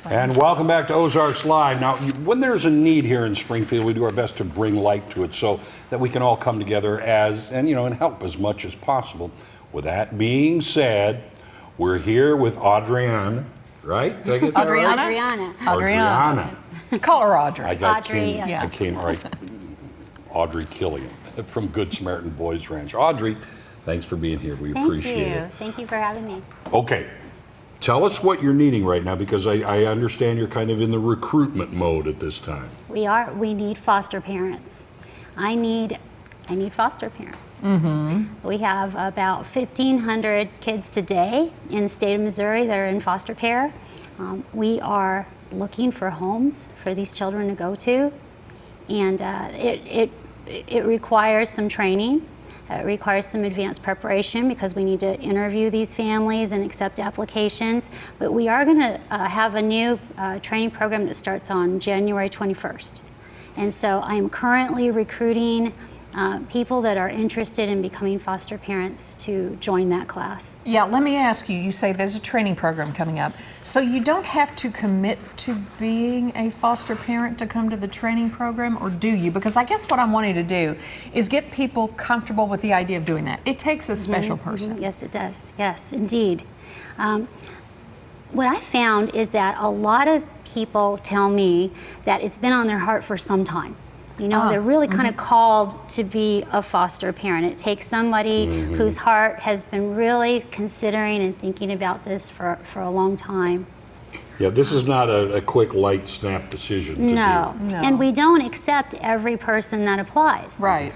And welcome back to Ozarks Live. Now, when there's a need here in Springfield, we do our best to bring light to it so that we can all come together and help as much as possible. With that being said, we're here with Adriana, right? Did I get that right? Adriana. Call her Audrey. I came right. Audrey Killian from Good Samaritan Boys Ranch. Audrey, thanks for being here. We appreciate it. Thank you for having me. Okay. Tell us what you're needing right now, because I understand you're kind of in the recruitment mode at this time. We need foster parents. I need foster parents. Mm-hmm. We have about 1,500 kids today in the state of Missouri that are in foster care. We are looking for homes for these children to go to, and it requires some training. It requires some advanced preparation because we need to interview these families and accept applications. But we are going to have a new training program that starts on January 21st. And so I am currently recruiting people that are interested in becoming foster parents to join that class. Yeah, let me ask you, you say there's a training program coming up. So you don't have to commit to being a foster parent to come to the training program, or do you? Because I guess what I'm wanting to do is get people comfortable with the idea of doing that. It takes a special person. Yes, it does. Yes, indeed. What I found is that a lot of people tell me that it's been on their heart for some time. You know, they're really kind of called to be a foster parent. It takes somebody whose heart has been really considering and thinking about this for a long time. Yeah, this is not a quick, light, snap decision to do. No, and we don't accept every person that applies. Right.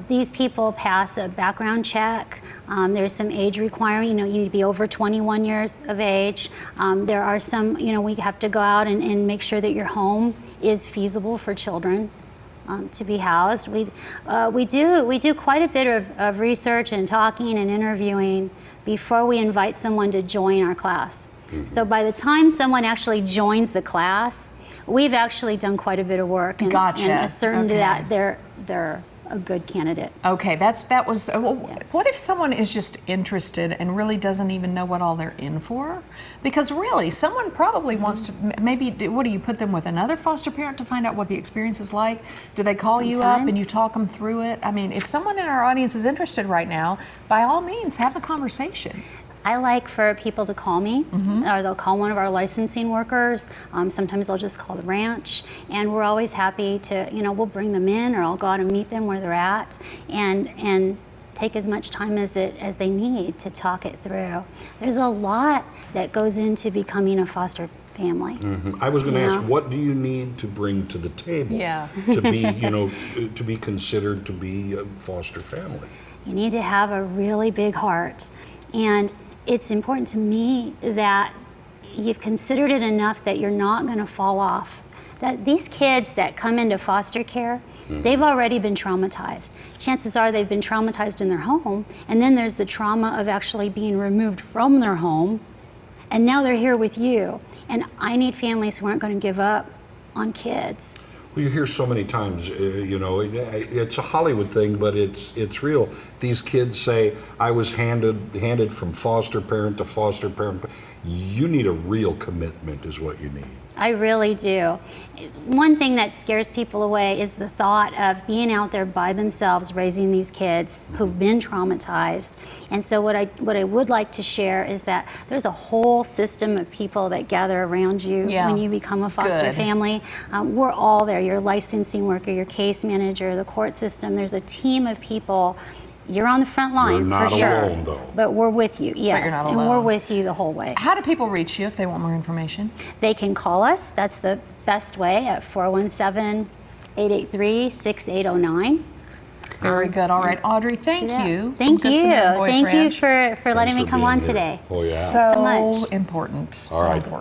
These people pass a background check. There's some age requirement. You need to be over 21 years of age. There are some, we have to go out and make sure that your home is feasible for children to be housed. We do quite a bit of research and talking and interviewing before we invite someone to join our class. So by the time someone actually joins the class, we've actually done quite a bit of work and ascertained that they're a good candidate. Okay, what if someone is just interested and really doesn't even know what all they're in for? Because really, someone probably wants to, maybe, what do you put them with another foster parent to find out what the experience is like? Do they call you up and you talk them through it? I mean, if someone in our audience is interested right now, by all means, have the conversation. I like for people to call me, or they'll call one of our licensing workers. Sometimes they'll just call the ranch, and we're always happy to, we'll bring them in, or I'll go out and meet them where they're at, and take as much time as they need to talk it through. There's a lot that goes into becoming a foster family. I was going to ask, what do you need to bring to the table to be, to be considered to be a foster family? You need to have a really big heart, and it's important to me that you've considered it enough that you're not going to fall off. That these kids that come into foster care, they've already been traumatized. Chances are they've been traumatized in their home, and then there's the trauma of actually being removed from their home, and now they're here with you. And I need families who aren't going to give up on kids. Well, you hear so many times, it's a Hollywood thing, but it's real. These kids say, I was handed from foster parent to foster parent. You need a real commitment is what you need. I really do. One thing that scares people away is the thought of being out there by themselves raising these kids who've been traumatized. And so what I would like to share is that there's a whole system of people that gather around you when you become a foster family. We're all there, your licensing worker, your case manager, the court system. There's a team of people. You're on the front line, for sure. You're not alone, though. But we're with you, yes. But you're not and alone. we're with you the whole way. How do people reach you if they want more information? They can call us. That's the best way at 417-883-6809. Very good. All right, Audrey, thank you. Thank you. Thank you for letting me come on today. Oh, yeah. So much. important. All right. So important.